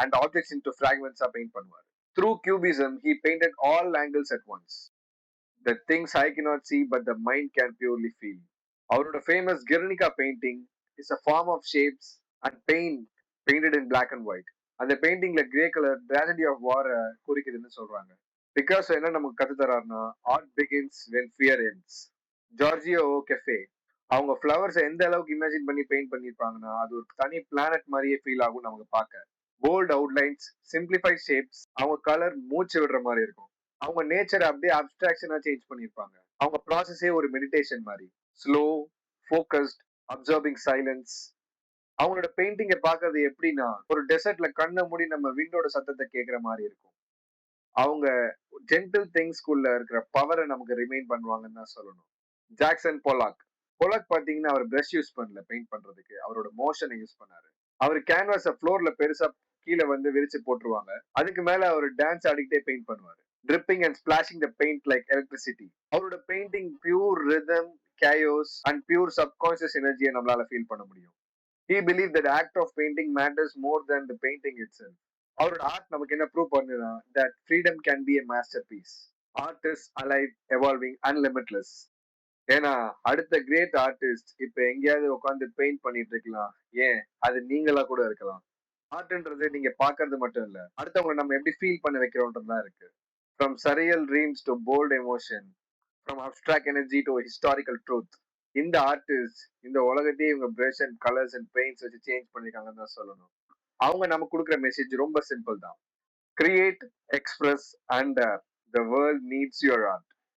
and objects into fragments paint பண்ணுவாரு. Through cubism, he painted all angles at once. The things I cannot see but the mind can purely feel. அவரோட famous Guernica painting is a form of shapes and paint painted in black and white. அந்த பெயிண்டிங்ல grey colour tragedy of war குறிக்குதுன்னு சொல்றாங்க. Because என்ன நமக்கு கத்து தராருன்னா art begins when fear ends. Georgia O'Keeffe அவங்க ஃப்ளவர்ஸ் எந்த அளவுக்கு இமேஜின் பண்ணி பெயிண்ட் பண்ணிருப்பாங்கன்னா அது ஒரு தனி பிளானட் மாதிரியே ஃபீல் ஆகும் நமக்கு பார்க்க. போல்ட் அவுட்லைன்ஸ், சிம்பிளிஃபைட் ஷேப்ஸ், அவங்க கலர் மூச்சு விடுற மாதிரி இருக்கும். அவங்க நேச்சர் அப்படியே அப்டிராக்ஷனா சேஞ்ச் பண்ணிருப்பாங்க. அவங்க ப்ராசஸே ஒரு மெடிடேஷன் மாதிரி. Slow, focused, observing silence. அவங்களோட பெயிண்டிங்கை பார்க்கறது எப்படின்னா ஒரு டெசர்ட்ல கண்ணை மூடி நம்ம விண்டோட சத்தத்தை கேட்கிற மாதிரி இருக்கும். அவங்க ஜென்டில் திங்ஸ்குள்ள இருக்கிற பவரை நமக்கு ரிமைன் பண்ணுவாங்கன்னு தான் சொல்லணும். ஜாக்சன் பொலாக் பொலாக் பாத்தீங்கன்னா அவர் பிரஷ் யூஸ் பண்ணல பெயிண்ட் பண்றதுக்கு, அவரோட மோஷனை யூஸ் பண்ணாரு. அவர் கேன்வாஸ ஃப்ளோர்ல பெருசா கீழே வந்து விரிச்சு போட்டுருவாங்க. அதுக்கு மேல அவர் டான்ஸ் ஆடிக்கிட்டே பெயிண்ட் பண்ணுவாரு. Dripping and splashing the paint like electricity. அவரோட painting pure rhythm, chaos and pure subconscious எனர்ஜியை நம்மளால ஃபீல் பண்ண முடியும். He believed that act of painting matters more than the painting itself. அவரோட ஆர்ட் நமக்கு என்ன ப்ரூவ் பண்ணுதுன்னா that freedom can be a masterpiece. Art is alive, evolving and limitless. ஏன்னா அடுத்த கிரேட் ஆர்டிஸ்ட் இப்ப எங்கேயாவது உட்காந்து பெயிண்ட் பண்ணிட்டு இருக்கலாம். ஏன் அது நீங்களா கூட இருக்கலாம். ஆர்ட்ன்றது நீங்க பாக்குறது மட்டும் இல்ல, அடுத்தவங்களை நம்ம எப்படி ஃபீல் பண்ண வைக்கிறோம்ன்றதுதான் இருக்கு. From surreal dreams to bold emotion, from abstract energy to historical truth. இந்த ஆர்டிஸ்ட் இந்த உலகத்தையே இவங்க brush and colours and paints வச்சு சேஞ்ச் பண்ணிருக்காங்கன்னு தான் சொல்லணும். அவங்க நமக்கு கொடுக்குற மெசேஜ் ரொம்ப சிம்பிள் தான். Create, express and the world needs your art.